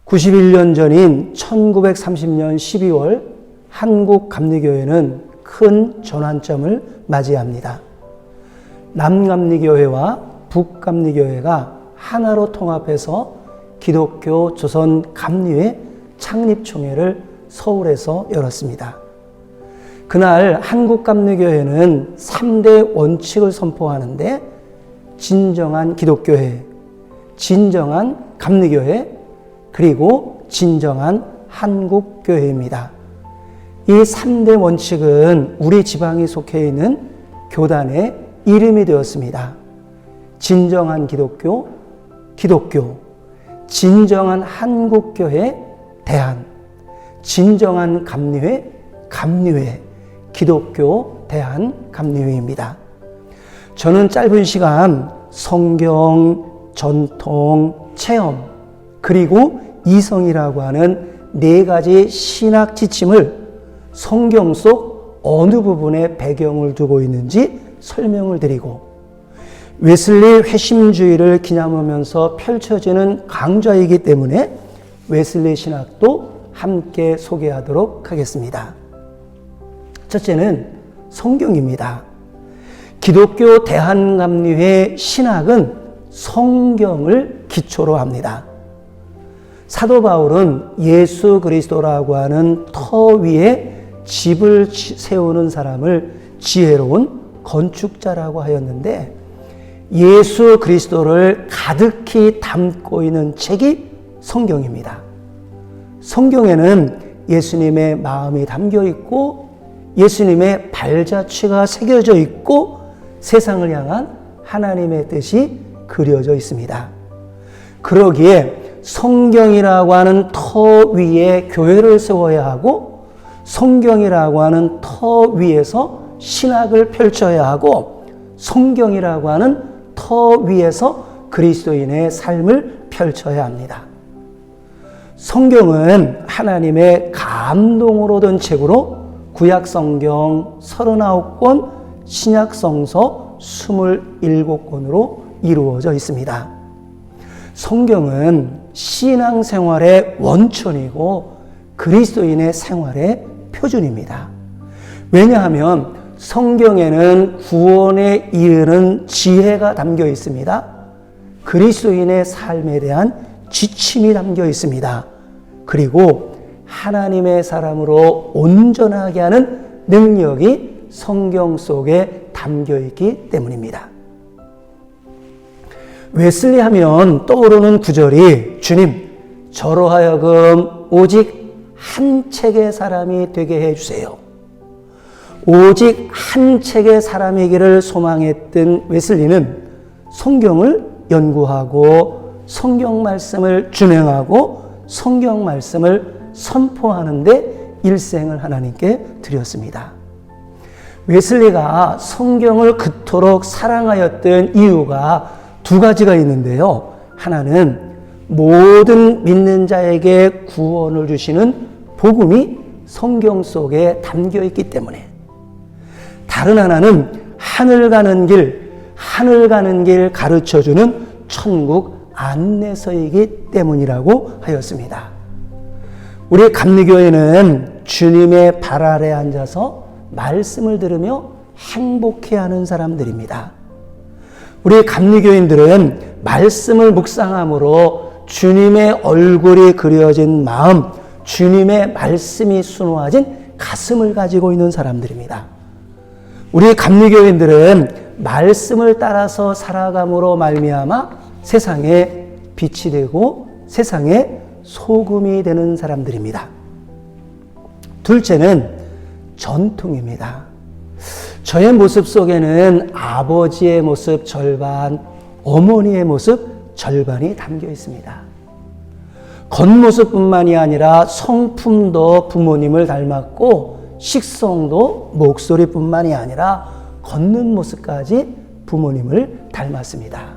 91년 전인 1930년 12월 한국감리교회는 큰 전환점을 맞이합니다. 남감리교회와 북감리교회가 하나로 통합해서 기독교 조선감리회 창립총회를 서울에서 열었습니다. 그날 한국감리교회는 3대 원칙을 선포하는데 진정한 기독교회, 진정한 감리교회, 그리고 진정한 한국교회입니다. 이 3대 원칙은 우리 지방이 속해 있는 교단의 이름이 되었습니다. 진정한 기독교, 기독교, 진정한 한국교회, 대한, 진정한 감리회, 감리회, 기독교, 대한, 감리회입니다. 저는 짧은 시간 성경, 전통, 체험, 그리고 이성이라고 하는 4가지 신학 지침을 성경 속 어느 부분에 배경을 두고 있는지 설명을 드리고, 웨슬리 회심주의를 기념하면서 펼쳐지는 강좌이기 때문에 웨슬리 신학도 함께 소개하도록 하겠습니다. 첫째는 성경입니다. 기독교 대한감리회 신학은 성경을 기초로 합니다. 사도 바울은 예수 그리스도라고 하는 터 위에 집을 세우는 사람을 지혜로운 건축자라고 하였는데, 예수 그리스도를 가득히 담고 있는 책이 성경입니다. 성경에는 예수님의 마음이 담겨 있고 예수님의 발자취가 새겨져 있고 세상을 향한 하나님의 뜻이 그려져 있습니다. 그러기에 성경이라고 하는 터 위에 교회를 세워야 하고, 성경이라고 하는 터 위에서 신학을 펼쳐야 하고, 성경이라고 하는 터 위에서 그리스도인의 삶을 펼쳐야 합니다. 성경은 하나님의 감동으로 든 책으로 구약성경 39권, 신약성서 27권으로 이루어져 있습니다. 성경은 신앙생활의 원천이고 그리스도인의 생활의 표준입니다. 왜냐하면 성경에는 구원에 이르는 지혜가 담겨 있습니다. 그리스도인의 삶에 대한 지침이 담겨 있습니다. 그리고 하나님의 사람으로 온전하게 하는 능력이 성경 속에 담겨 있기 때문입니다. 웨슬리 하면 떠오르는 구절이, 주님, 저로 하여금 오직 한 책의 사람이 되게 해주세요. 오직 한 책의 사람이기를 소망했던 웨슬리는 성경을 연구하고 성경 말씀을 준행하고 성경 말씀을 선포하는 데 일생을 하나님께 드렸습니다. 웨슬리가 성경을 그토록 사랑하였던 이유가 2가지가 있는데요. 하나는 모든 믿는 자에게 구원을 주시는 복음이 성경 속에 담겨 있기 때문에, 다른 하나는 하늘 가는 길 가르쳐주는 천국 안내서이기 때문이라고 하였습니다. 우리 감리교회는 주님의 발 아래 앉아서 말씀을 들으며 행복해하는 사람들입니다. 우리 감리교인들은 말씀을 묵상함으로 주님의 얼굴이 그려진 마음, 주님의 말씀이 수놓아진 가슴을 가지고 있는 사람들입니다. 우리 감리교인들은 말씀을 따라서 살아감으로 말미암아 세상에 빛이 되고 세상에 소금이 되는 사람들입니다. 둘째는 전통입니다. 저의 모습 속에는 아버지의 모습 절반, 어머니의 모습 절반이 담겨 있습니다. 겉모습뿐만이 아니라 성품도 부모님을 닮았고, 식성도 목소리뿐만이 아니라 걷는 모습까지 부모님을 닮았습니다.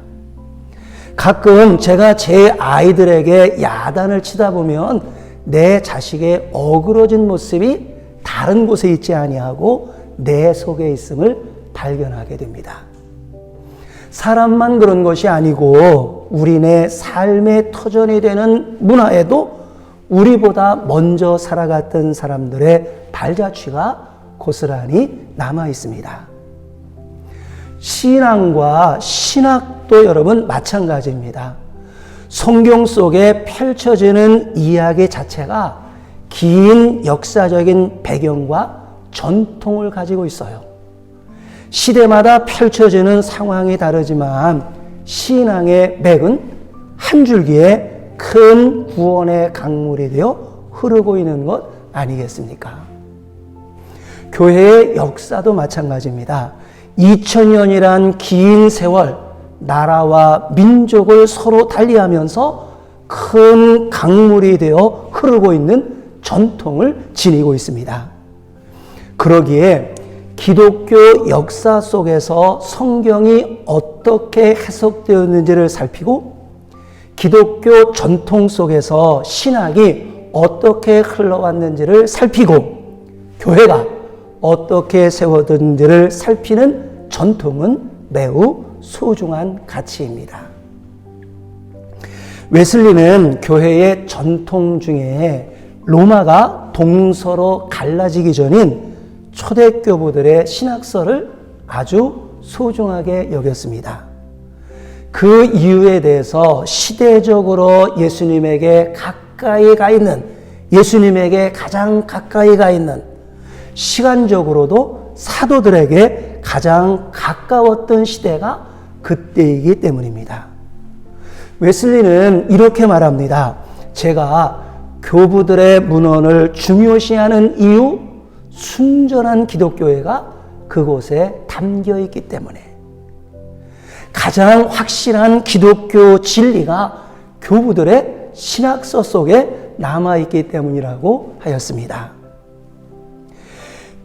가끔 제가 제 아이들에게 야단을 치다 보면 내 자식의 어그러진 모습이 다른 곳에 있지 아니하고 내 속에 있음을 발견하게 됩니다. 사람만 그런 것이 아니고 우리네 삶의 터전이 되는 문화에도 우리보다 먼저 살아갔던 사람들의 발자취가 고스란히 남아 있습니다. 신앙과 신학도 여러분 마찬가지입니다. 성경 속에 펼쳐지는 이야기 자체가 긴 역사적인 배경과 전통을 가지고 있어요. 시대마다 펼쳐지는 상황이 다르지만 신앙의 맥은 한 줄기의 큰 구원의 강물이 되어 흐르고 있는 것 아니겠습니까? 교회의 역사도 마찬가지입니다. 2000년이란 긴 세월, 나라와 민족을 서로 달리하면서 큰 강물이 되어 흐르고 있는 전통을 지니고 있습니다. 그러기에 기독교 역사 속에서 성경이 어떻게 해석되었는지를 살피고 기독교 전통 속에서 신학이 어떻게 흘러왔는지를 살피고 교회가 어떻게 세워졌는지를 살피는 전통은 매우 소중한 가치입니다. 웨슬리는 교회의 전통 중에 로마가 동서로 갈라지기 전인 초대교부들의 신학설을 아주 소중하게 여겼습니다. 그 이유에 대해서 시대적으로 예수님에게 가까이 가 있는, 예수님에게 가장 가까이 가 있는, 시간적으로도 사도들에게 가장 가까웠던 시대가 그때이기 때문입니다. 웨슬리는 이렇게 말합니다. 제가 교부들의 문헌을 중요시하는 이유, 순전한 기독교회가 그곳에 담겨 있기 때문에 가장 확실한 기독교 진리가 교부들의 신학서 속에 남아있기 때문이라고 하였습니다.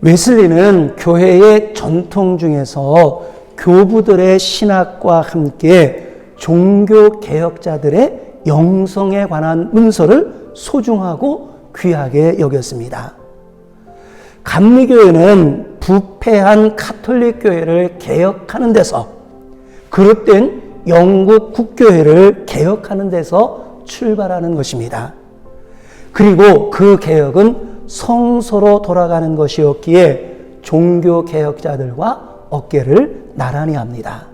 웨슬리는 교회의 전통 중에서 교부들의 신학과 함께 종교개혁자들의 영성에 관한 문서를 소중하고 귀하게 여겼습니다. 감리교회는 부패한 카톨릭 교회를 개혁하는 데서, 그릇된 영국 국교회를 개혁하는 데서 출발하는 것입니다. 그리고 그 개혁은 성소로 돌아가는 것이었기에 종교개혁자들과 어깨를 나란히 합니다.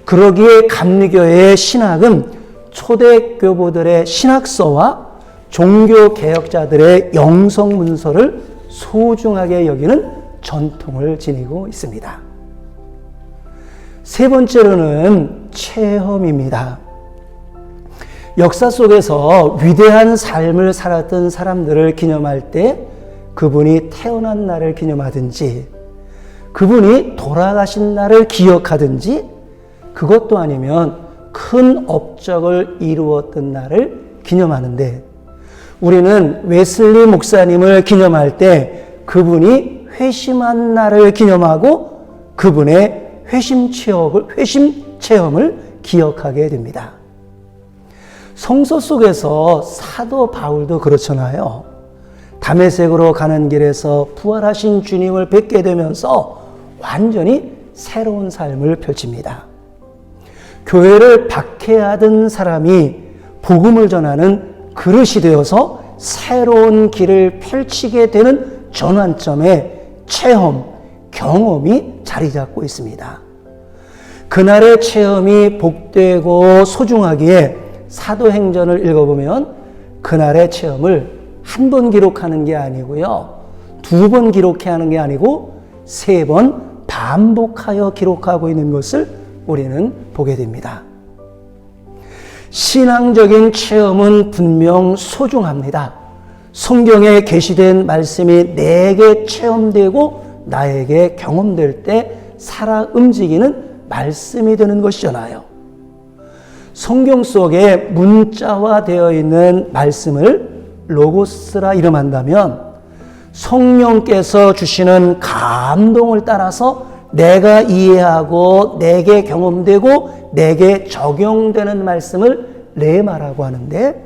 그러기에 감리교회의 신학은 초대교부들의 신학서와 종교개혁자들의 영성문서를 소중하게 여기는 전통을 지니고 있습니다. 세 번째로는 체험입니다. 역사 속에서 위대한 삶을 살았던 사람들을 기념할 때 그분이 태어난 날을 기념하든지 그분이 돌아가신 날을 기억하든지 그것도 아니면 큰 업적을 이루었던 날을 기념하는데 우리는 웨슬리 목사님을 기념할 때 그분이 회심한 날을 기념하고 그분의 회심 체험을 기억하게 됩니다. 성서 속에서 사도 바울도 그렇잖아요. 다메섹으로 가는 길에서 부활하신 주님을 뵙게 되면서 완전히 새로운 삶을 펼칩니다. 교회를 박해하던 사람이 복음을 전하는 그릇이 되어서 새로운 길을 펼치게 되는 전환점에 체험, 경험이 자리 잡고 있습니다. 그날의 체험이 복되고 소중하기에 사도행전을 읽어보면 그날의 체험을 한 번 기록하는 게 아니고요. 2번 기록해야 하는 게 아니고 3번 반복하여 기록하고 있는 것을 우리는 보게 됩니다. 신앙적인 체험은 분명 소중합니다. 성경에 게시된 말씀이 내게 체험되고 나에게 경험될 때 살아 움직이는 말씀이 되는 것이잖아요. 성경 속에 문자화되어 있는 말씀을 로고스라 이름한다면 성령께서 주시는 감동을 따라서 내가 이해하고 내게 경험되고 내게 적용되는 말씀을 레마라고 하는데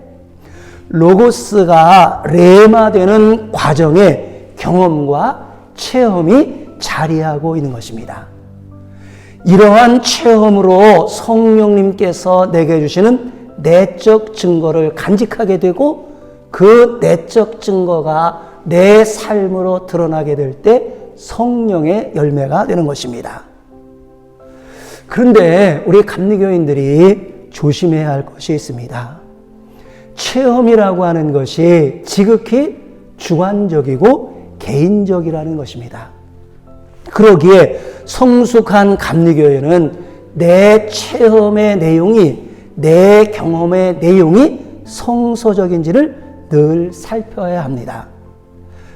로고스가 레마되는 과정에 경험과 체험이 자리하고 있는 것입니다. 이러한 체험으로 성령님께서 내게 주시는 내적 증거를 간직하게 되고 그 내적 증거가 내 삶으로 드러나게 될 때 성령의 열매가 되는 것입니다. 그런데 우리 감리교인들이 조심해야 할 것이 있습니다. 체험이라고 하는 것이 지극히 주관적이고 개인적이라는 것입니다. 그러기에 성숙한 감리교회는 내 체험의 내용이, 내 경험의 내용이 성서적인지를 늘 살펴야 합니다.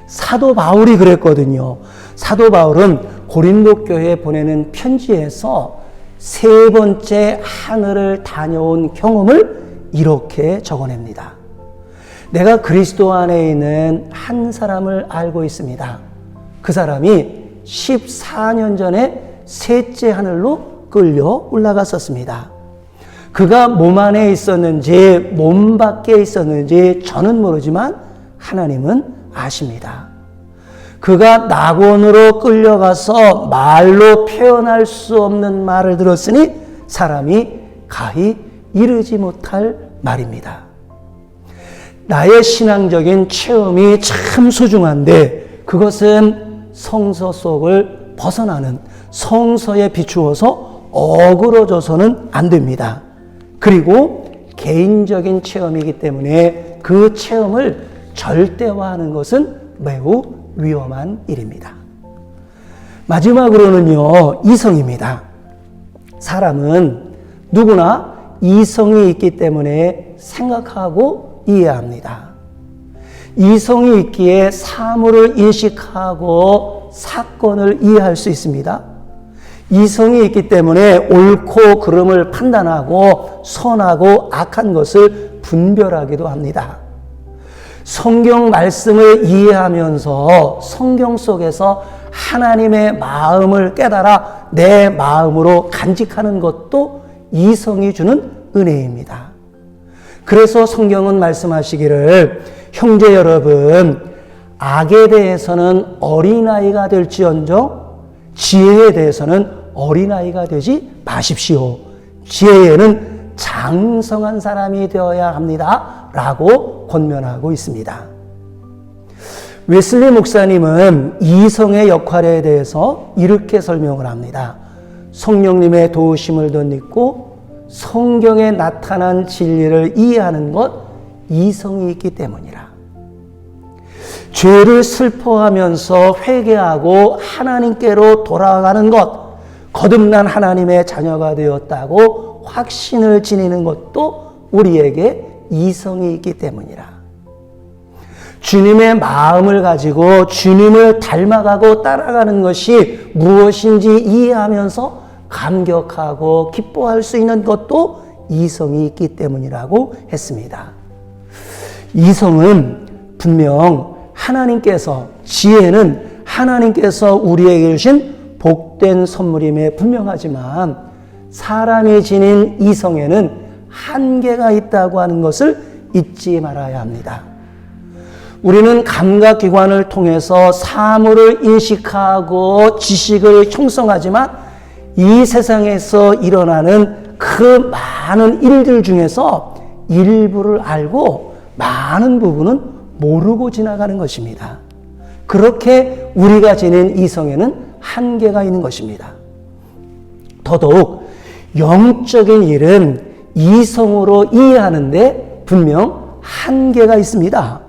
사도 바울이 그랬거든요. 사도 바울은 고린도 교회에 보내는 편지에서 세 번째 하늘을 다녀온 경험을 이렇게 적어냅니다. 내가 그리스도 안에 있는 한 사람을 알고 있습니다. 그 사람이 14년 전에 셋째 하늘로 끌려 올라갔었습니다. 그가 몸 안에 있었는지 몸 밖에 있었는지 저는 모르지만 하나님은 아십니다. 그가 낙원으로 끌려가서 말로 표현할 수 없는 말을 들었으니 사람이 가히 이르지 못할 말입니다. 나의 신앙적인 체험이 참 소중한데 그것은 성서 속을 벗어나는 성서에 비추어서 어그러져서는 안 됩니다. 그리고 개인적인 체험이기 때문에 그 체험을 절대화하는 것은 매우 위험한 일입니다. 마지막으로는요, 이성입니다. 사람은 누구나 이성이 있기 때문에 생각하고 이해합니다. 이성이 있기에 사물을 인식하고 사건을 이해할 수 있습니다. 이성이 있기 때문에 옳고 그름을 판단하고 선하고 악한 것을 분별하기도 합니다. 성경 말씀을 이해하면서 성경 속에서 하나님의 마음을 깨달아 내 마음으로 간직하는 것도 이성이 주는 은혜입니다. 그래서 성경은 말씀하시기를 형제 여러분, 악에 대해서는 어린아이가 될지언정 지혜에 대해서는 어린아이가 되지 마십시오. 지혜에는 장성한 사람이 되어야 합니다. 라고 권면하고 있습니다. 웨슬리 목사님은 이성의 역할에 대해서 이렇게 설명을 합니다. 성령님의 도우심을 덧입고 성경에 나타난 진리를 이해하는 것, 이성이 있기 때문이라. 죄를 슬퍼하면서 회개하고 하나님께로 돌아가는 것, 거듭난 하나님의 자녀가 되었다고 확신을 지니는 것도 우리에게 이성이 있기 때문이라. 주님의 마음을 가지고 주님을 닮아가고 따라가는 것이 무엇인지 이해하면서 감격하고 기뻐할 수 있는 것도 이성이 있기 때문이라고 했습니다. 이성은 분명 하나님께서, 지혜는 하나님께서 우리에게 주신 복된 선물임에 분명하지만 사람이 지닌 이성에는 한계가 있다고 하는 것을 잊지 말아야 합니다. 우리는 감각기관을 통해서 사물을 인식하고 지식을 형성하지만 이 세상에서 일어나는 그 많은 일들 중에서 일부를 알고 많은 부분은 모르고 지나가는 것입니다. 그렇게 우리가 지닌 이성에는 한계가 있는 것입니다. 더더욱 영적인 일은 이성으로 이해하는데 분명 한계가 있습니다.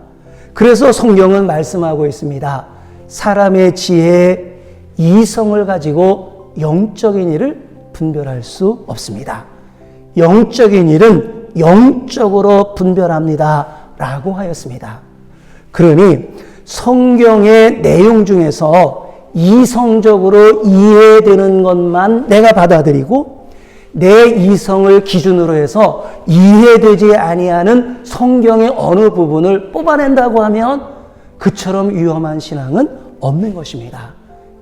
그래서 성경은 말씀하고 있습니다. 사람의 지혜에 이성을 가지고 영적인 일을 분별할 수 없습니다. 영적인 일은 영적으로 분별합니다. 라고 하였습니다. 그러니 성경의 내용 중에서 이성적으로 이해되는 것만 내가 받아들이고 내 이성을 기준으로 해서 이해되지 아니하는 성경의 어느 부분을 뽑아낸다고 하면 그처럼 위험한 신앙은 없는 것입니다.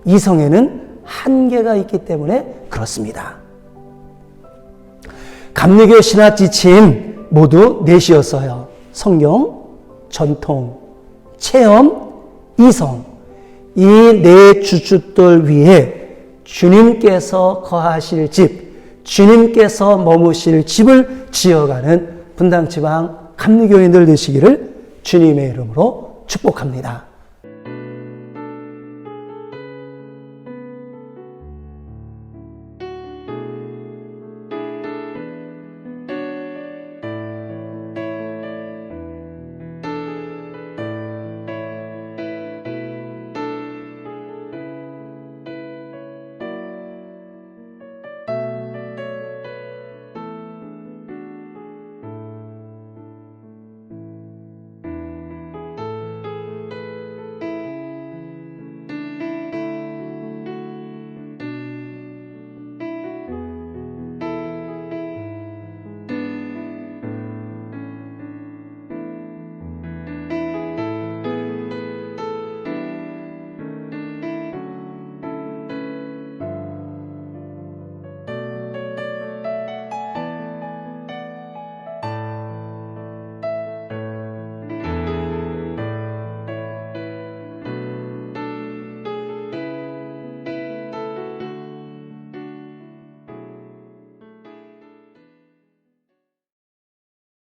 이성에는 한계가 있기 때문에 그렇습니다. 감리교 신학 지침 모두 넷이었어요. 성경, 전통, 체험, 이성. 이 네 주춧돌 위에 주님께서 거하실 집, 주님께서 머무실 집을 지어가는 분당지방 감리교인들 되시기를 주님의 이름으로 축복합니다.